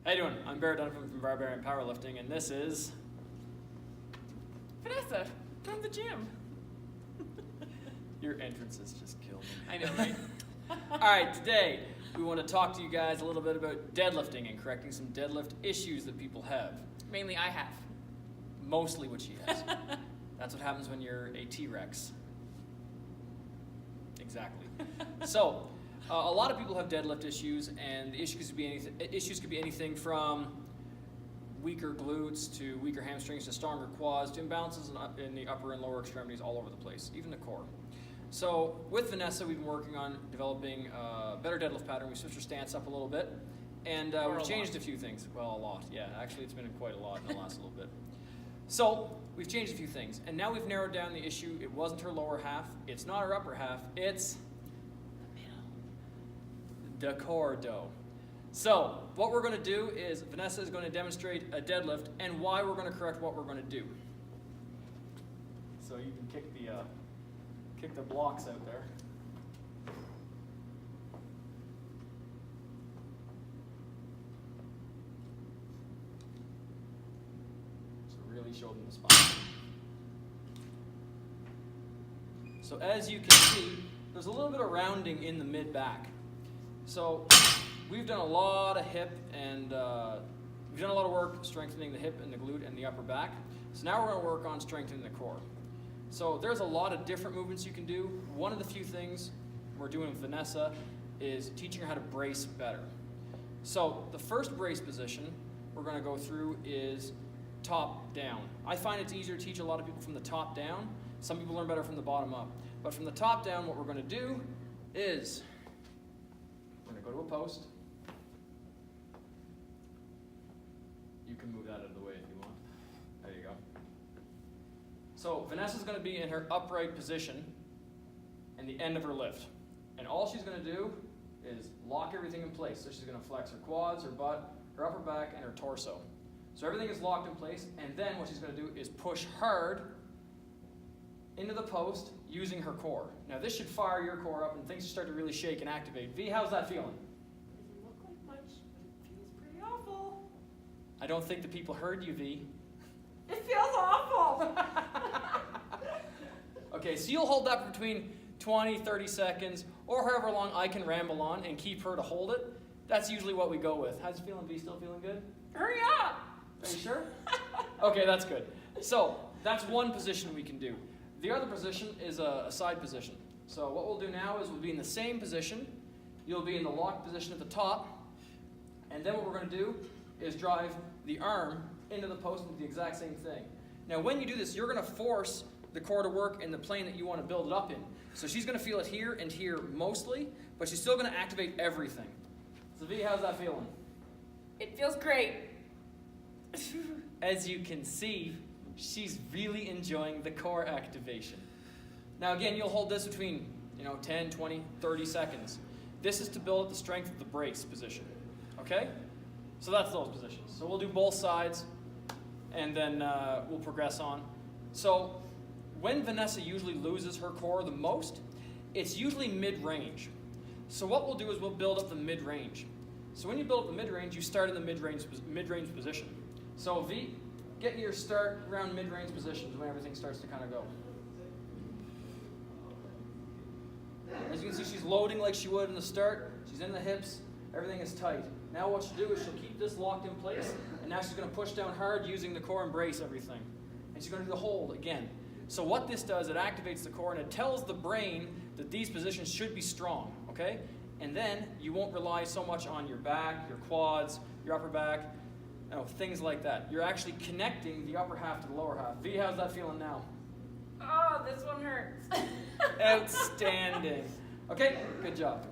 How you doing? I'm Barrett Donovan from Barbarian Powerlifting, and this is Vanessa from the gym. Your entrances just kill me. I know, right? All right, today we want to talk to you guys a little bit about deadlifting and correcting some deadlift issues that people have. Mainly I have. Mostly what she has. That's what happens when you're a T-Rex. Exactly. So, a lot of people have deadlift issues, and the issues could be anything from weaker glutes to weaker hamstrings to stronger quads to imbalances in the upper and lower extremities all over the place, even the core. So with Vanessa, we've been working on developing a better deadlift pattern. We switched her stance up a little bit, and we've changed a few things. Well, a lot, yeah. Actually, it's been quite a lot in the last little bit. So we've changed a few things, and now we've narrowed down the issue. It wasn't her lower half. It's not her upper half. It's the core dough. So what we're going to do is Vanessa is going to demonstrate a deadlift and why we're going to correct what we're going to do. So you can kick the blocks out there. So really show them the spine. So as you can see, there's a little bit of rounding in the mid-back. So we've done a lot of hip and we've done a lot of work strengthening the hip and the glute and the upper back. So now we're going to work on strengthening the core. So there's a lot of different movements you can do. One of the few things we're doing with Vanessa is teaching her how to brace better. So the first brace position we're going to go through is top down. I find it's easier to teach a lot of people from the top down. Some people learn better from the bottom up. But from the top down, what we're going to do is we're going to go to a post. You can move that out of the way if you want. There you go. So Vanessa's going to be in her upright position and the end of her lift. And all she's going to do is lock everything in place. So she's going to flex her quads, her butt, her upper back, and her torso. So everything is locked in place, and then what she's going to do is push hard into the post using her core. Now this should fire your core up and things start to really shake and activate. V, how's that feeling? Doesn't look like much, but it feels pretty awful. I don't think the people heard you, V. It feels awful. Okay, so you'll hold that for between 20, 30 seconds, or however long I can ramble on and keep her to hold it. That's usually what we go with. How's it feeling, V? Still feeling good? Hurry up. Are you sure? Okay, that's good. So that's one position we can do. The other position is a side position. So what we'll do now is we'll be in the same position. You'll be in the locked position at the top. And then what we're going to do is drive the arm into the post and do the exact same thing. Now when you do this, you're going to force the core to work in the plane that you want to build it up in. So she's going to feel it here and here mostly, but she's still going to activate everything. So V, how's that feeling? It feels great. As you can see, she's really enjoying the core activation. Now again, you'll hold this between 10, 20, 30 seconds. This is to build up the strength of the brace position. Okay? So that's those positions. So we'll do both sides, and then we'll progress on. So when Vanessa usually loses her core the most, it's usually mid-range. So what we'll do is we'll build up the mid-range. So when you build up the mid-range, you start in the mid-range position. So V, get your start around mid-range positions when everything starts to kind of go. As you can see, she's loading like she would in the start. She's in the hips. Everything is tight. Now what she'll do is she'll keep this locked in place, and now she's going to push down hard using the core and brace everything. And she's going to do the hold again. So what this does, it activates the core, and it tells the brain that these positions should be strong, okay? And then you won't rely so much on your back, your quads, your upper back, things like that. You're actually connecting the upper half to the lower half. V, how's that feeling now? Oh, this one hurts. Outstanding. Okay, good job.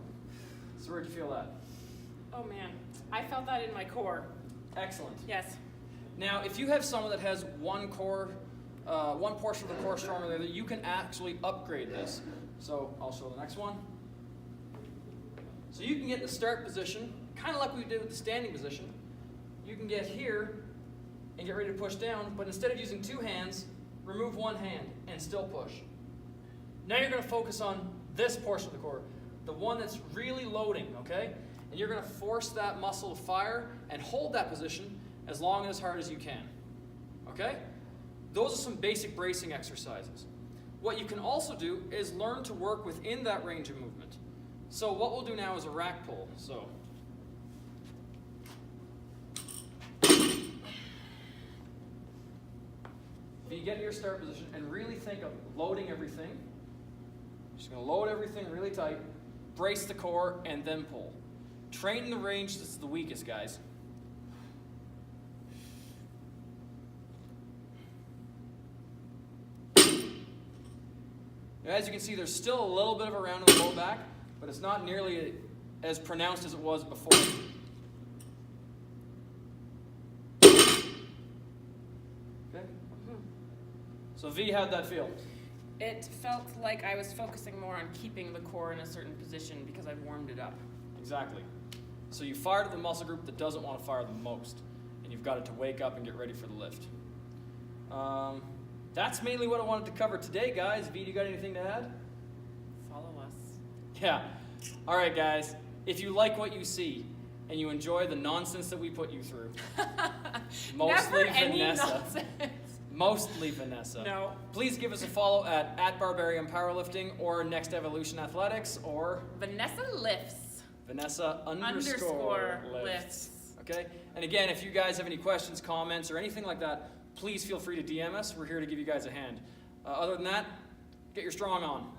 So where'd you feel that? Oh man, I felt that in my core. Excellent. Yes. Now, if you have someone that has one portion of the core stronger than the other, you can actually upgrade this. So I'll show the next one. So you can get in the start position, kind of like we did with the standing position. You can get here and get ready to push down, but instead of using two hands, remove one hand and still push. Now you're going to focus on this portion of the core, the one that's really loading, okay? and you're going to force that muscle to fire and hold that position as long and as hard as you can. Okay? Those are some basic bracing exercises. What you can also do is learn to work within that range of movement. So what we'll do now is a rack pull. So if you get in your start position and really think of loading everything, just going to load everything really tight, brace the core, and then pull. Train the range that's the weakest, guys. As you can see, there's still a little bit of a round in the low back, but it's not nearly as pronounced as it was before. Okay? So V, how'd that feel? It felt like I was focusing more on keeping the core in a certain position because I warmed it up. Exactly. So you fired at the muscle group that doesn't want to fire the most, and you've got it to wake up and get ready for the lift. That's mainly what I wanted to cover today, guys. V, do you got anything to add? Follow us. Yeah. All right, guys. If you like what you see and you enjoy the nonsense that we put you through, mostly Never any Vanessa. nonsense. Mostly Vanessa. No. Please give us a follow at Barbarian Powerlifting or Next Evolution Athletics or Vanessa lifts. Vanessa Underscore lifts. lifts. Okay? And again, if you guys have any questions, comments, or anything like that, please feel free to DM us. We're here to give you guys a hand. Other than that, get your strong on.